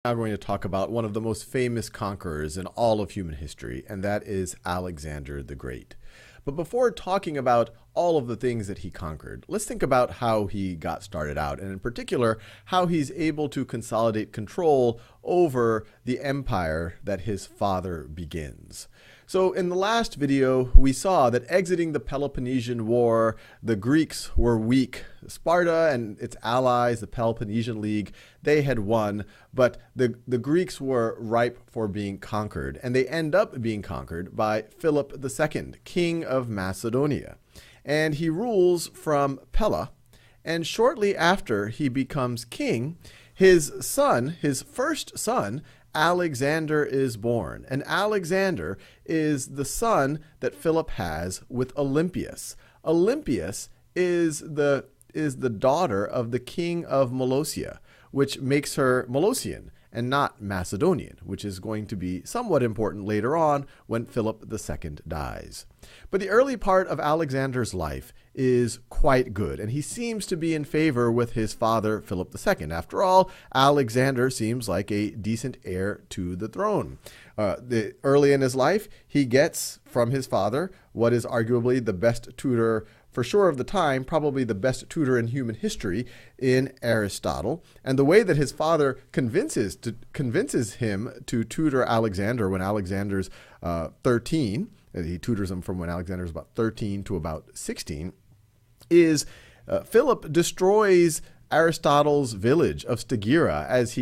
Now going to talk about one of the most famous conquerors in all of human history, and that is Alexander the Great. But before talking about all of the things that he conquered, let's think about how he got started out, and in particular, how he's able to consolidate control over the empire that his father begins. So in the last video, we saw that exiting the Peloponnesian War, the Greeks were weak. Sparta and its allies, the Peloponnesian League, they had won, but the Greeks were ripe for being conquered, and they end up being conquered by Philip II, king of Macedonia. And he rules from Pella, and shortly after he becomes king, his son, his first son, Alexander is born. And Alexander is the son that Philip has with Olympias. Olympias is the daughter of the king of Molossia, which makes her Molossian and not Macedonian, which is going to be somewhat important later on when Philip II dies. But the early part of Alexander's life is quite good, and he seems to be in favor with his father, Philip II. After all, Alexander seems like a decent heir to the throne. Early in his life, he gets from his father what is arguably the best tutor for sure of the time, probably the best tutor in human history in Aristotle. And the way that his father convinces him to tutor Alexander when Alexander's 13, he tutors him from when Alexander's about 13 to about 16, is Philip destroys Aristotle's village of Stagira as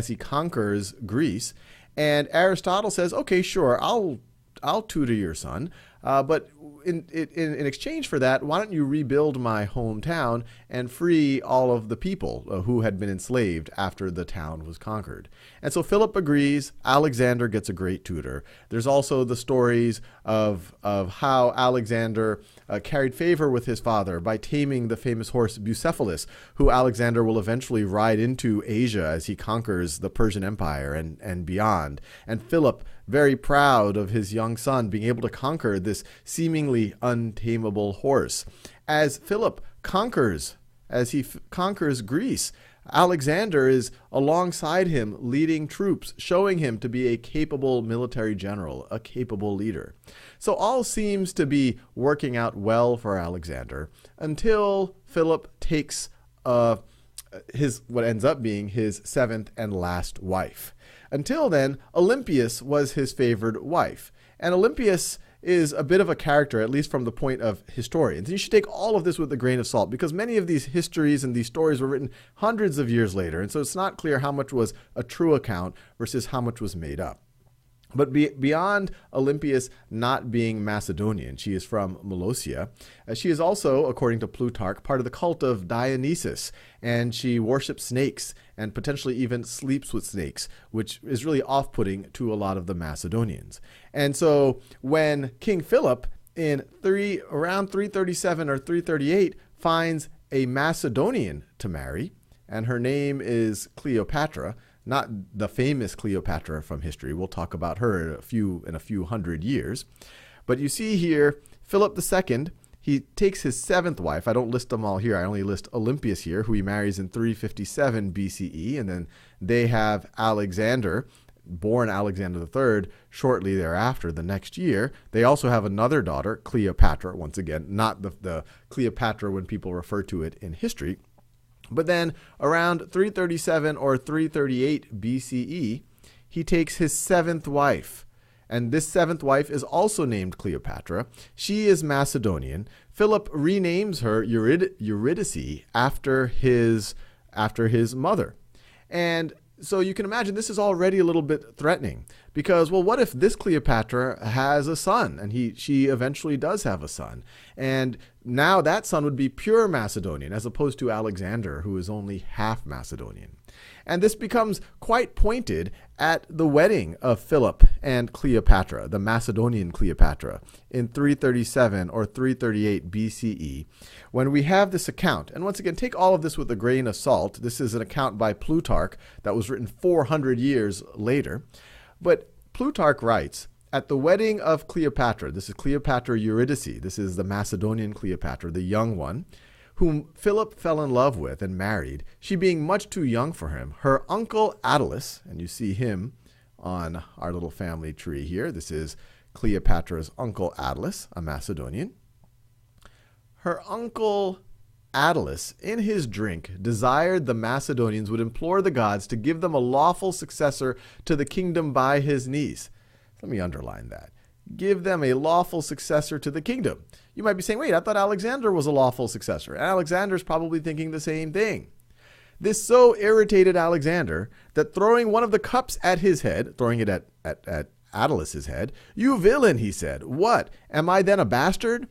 he conquers Greece. And Aristotle says, okay, sure, I'll tutor your son, but in exchange for that, why don't you rebuild my hometown and free all of the people who had been enslaved after the town was conquered? And so Philip agrees. Alexander gets a great tutor. There's also the stories of how Alexander carried favor with his father by taming the famous horse Bucephalus, who Alexander will eventually ride into Asia as he conquers the Persian Empire and beyond. And Philip, very proud of his young son being able to conquer this seemingly untamable horse. As Philip conquers, conquers Greece, Alexander is alongside him leading troops, showing him to be a capable military general, a capable leader. So all seems to be working out well for Alexander until Philip takes what ends up being his seventh and last wife. Until then, Olympias was his favored wife. And Olympias is a bit of a character, at least from the point of historians. You should take all of this with a grain of salt, because many of these histories and these stories were written hundreds of years later, and so it's not clear how much was a true account versus how much was made up. But beyond Olympias not being Macedonian, she is from Molossia. She is also, according to Plutarch, part of the cult of Dionysus, and she worships snakes and potentially even sleeps with snakes, which is really off-putting to a lot of the Macedonians. And so when King Philip around 337 or 338 finds a Macedonian to marry, and her name is Cleopatra, not the famous Cleopatra from history. We'll talk about her in a few hundred years. But you see here, Philip II, he takes his seventh wife. I don't list them all here. I only list Olympias here, who he marries in 357 BCE. And then they have Alexander, born Alexander III, shortly thereafter, the next year. They also have another daughter, Cleopatra, once again, not the Cleopatra when people refer to it in history. But then around 337 or 338 BCE, he takes his seventh wife. And this seventh wife is also named Cleopatra. She is Macedonian. Philip renames her Eurydice after his mother. And so you can imagine this is already a little bit threatening, because, well, what if this Cleopatra has a son, and she eventually does have a son, and now that son would be pure Macedonian as opposed to Alexander, who is only half Macedonian. And this becomes quite pointed at the wedding of Philip and Cleopatra, the Macedonian Cleopatra, in 337 or 338 BCE, when we have this account. And once again, take all of this with a grain of salt. This is an account by Plutarch that was written 400 years later. But Plutarch writes, at the wedding of Cleopatra, this is Cleopatra Eurydice, this is the Macedonian Cleopatra, the young one, whom Philip fell in love with and married, she being much too young for him, her uncle Attalus, and you see him on our little family tree here. This is Cleopatra's uncle Attalus, a Macedonian. Her uncle Attalus, in his drink, desired the Macedonians would implore the gods to give them a lawful successor to the kingdom by his niece. Let me underline that. Give them a lawful successor to the kingdom. You might be saying, wait, I thought Alexander was a lawful successor. And Alexander's probably thinking the same thing. This so irritated Alexander that throwing one of the cups at his head, throwing it at Attalus's head, "You villain," he said. "What? Am I then a bastard?"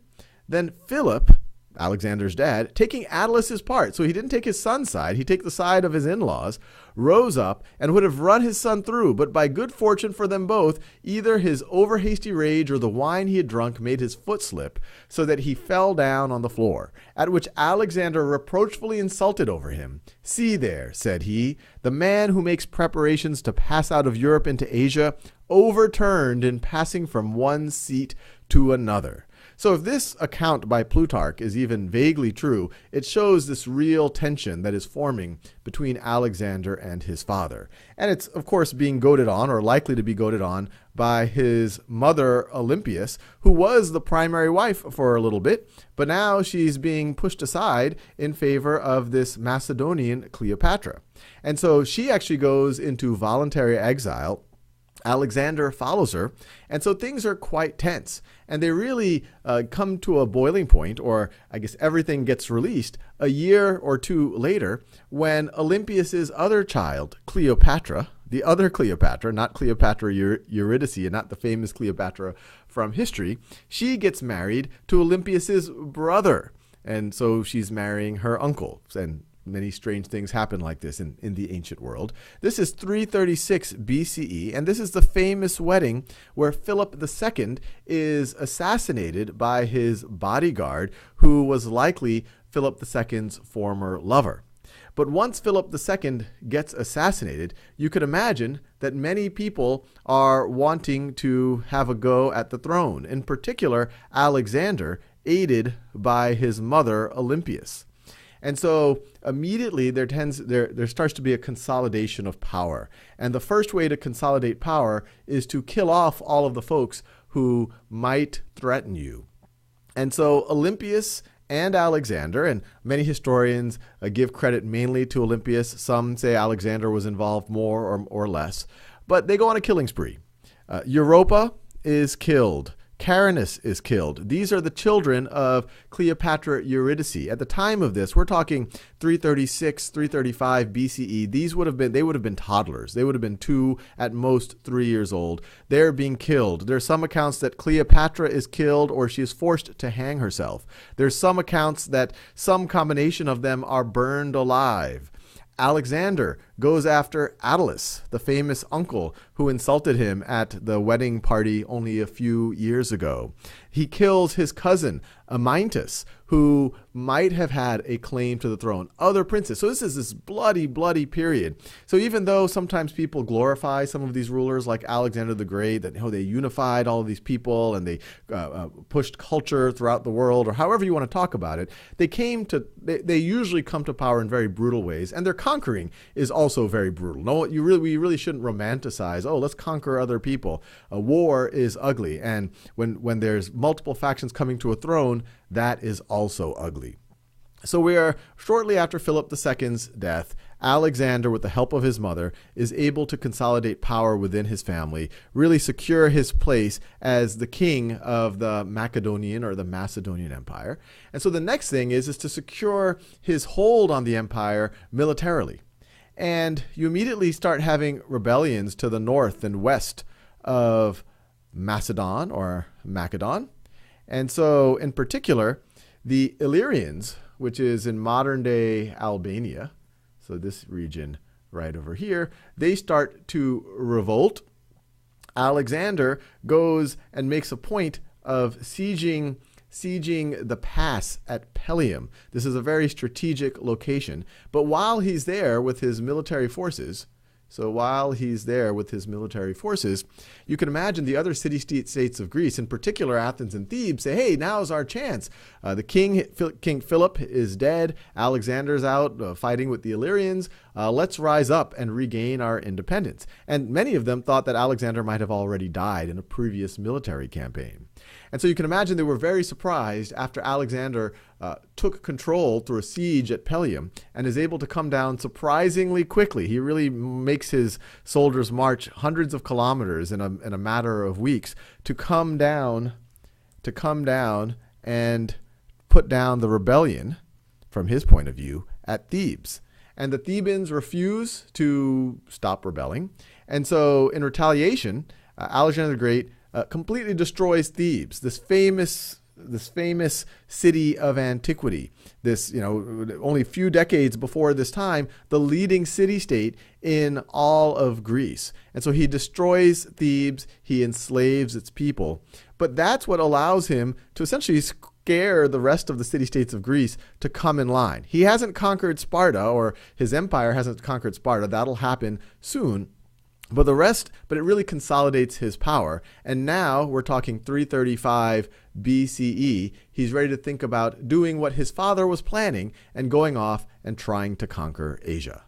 Then Philip, Alexander's dad, taking Attalus's part, so he didn't take his son's side, he took the side of his in-laws, rose up and would have run his son through, but by good fortune for them both, either his over-hasty rage or the wine he had drunk made his foot slip, so that he fell down on the floor, at which Alexander reproachfully insulted over him. "See there," said he, "the man who makes preparations to pass out of Europe into Asia, overturned in passing from one seat to another." So if this account by Plutarch is even vaguely true, it shows this real tension that is forming between Alexander and his father. And it's, of course, being goaded on, or likely to be goaded on, by his mother, Olympias, who was the primary wife for a little bit, but now she's being pushed aside in favor of this Macedonian Cleopatra. And so she actually goes into voluntary exile. Alexander follows her, and so things are quite tense. And they really come to a boiling point, or I guess everything gets released, a year or two later, when Olympias's other child, Cleopatra, the other Cleopatra, not Cleopatra Eurydice, and not the famous Cleopatra from history, she gets married to Olympias's brother. And so she's marrying her uncle. And many strange things happen like this in the ancient world. This is 336 BCE, and this is the famous wedding where Philip II is assassinated by his bodyguard, who was likely Philip II's former lover. But once Philip II gets assassinated, you could imagine that many people are wanting to have a go at the throne, in particular Alexander, aided by his mother Olympias. And so immediately there starts to be a consolidation of power. And the first way to consolidate power is to kill off all of the folks who might threaten you. And so Olympias and Alexander, and many historians give credit mainly to Olympias. Some say Alexander was involved more or less. But they go on a killing spree. Europa is killed. Carinus is killed. These are the children of Cleopatra Eurydice. At the time of this, we're talking 336, 335 BCE. They would have been toddlers. They would have been 2, at most 3 years old. They're being killed. There are some accounts that Cleopatra is killed or she is forced to hang herself. There's some accounts that some combination of them are burned alive. Alexander goes after Attalus, the famous uncle who insulted him at the wedding party only a few years ago. He kills his cousin, Amyntas, who might have had a claim to the throne. Other princes. So this is this bloody, bloody period. So even though sometimes people glorify some of these rulers like Alexander the Great, that they unified all of these people and they pushed culture throughout the world, or however you want to talk about it, they usually come to power in very brutal ways, and their conquering is also very brutal. No, we really shouldn't romanticize, oh, let's conquer other people. A war is ugly, and when there's multiple factions coming to a throne, that is also ugly. So we are shortly after Philip II's death. Alexander, with the help of his mother, is able to consolidate power within his family, really secure his place as the king of the Macedonian Empire. And so the next thing is to secure his hold on the empire militarily. And you immediately start having rebellions to the north and west of Macedon. And so in particular, the Illyrians, which is in modern-day Albania, so this region right over here, they start to revolt. Alexander goes and makes a point of sieging the pass at Pelium. This is a very strategic location. But while he's there with his military forces, So while he's there with his military forces, you can imagine the other city-states of Greece, in particular Athens and Thebes, say, hey, now's our chance. King Philip is dead. Alexander's out fighting with the Illyrians. Let's rise up and regain our independence. And many of them thought that Alexander might have already died in a previous military campaign. And so you can imagine they were very surprised after Alexander took control through a siege at Pelium and is able to come down surprisingly quickly. He really makes his soldiers march hundreds of kilometers in a matter of weeks to come down and put down the rebellion, from his point of view, at Thebes. And the Thebans refuse to stop rebelling. And so in retaliation, Alexander the Great completely destroys Thebes, this famous city of antiquity. This, only a few decades before this time, the leading city-state in all of Greece. And so he destroys Thebes, he enslaves its people. But that's what allows him to essentially scare the rest of the city-states of Greece to come in line. He hasn't conquered Sparta, or his empire hasn't conquered Sparta. That'll happen soon. But it really consolidates his power. And now we're talking 335 BCE. He's ready to think about doing what his father was planning and going off and trying to conquer Asia.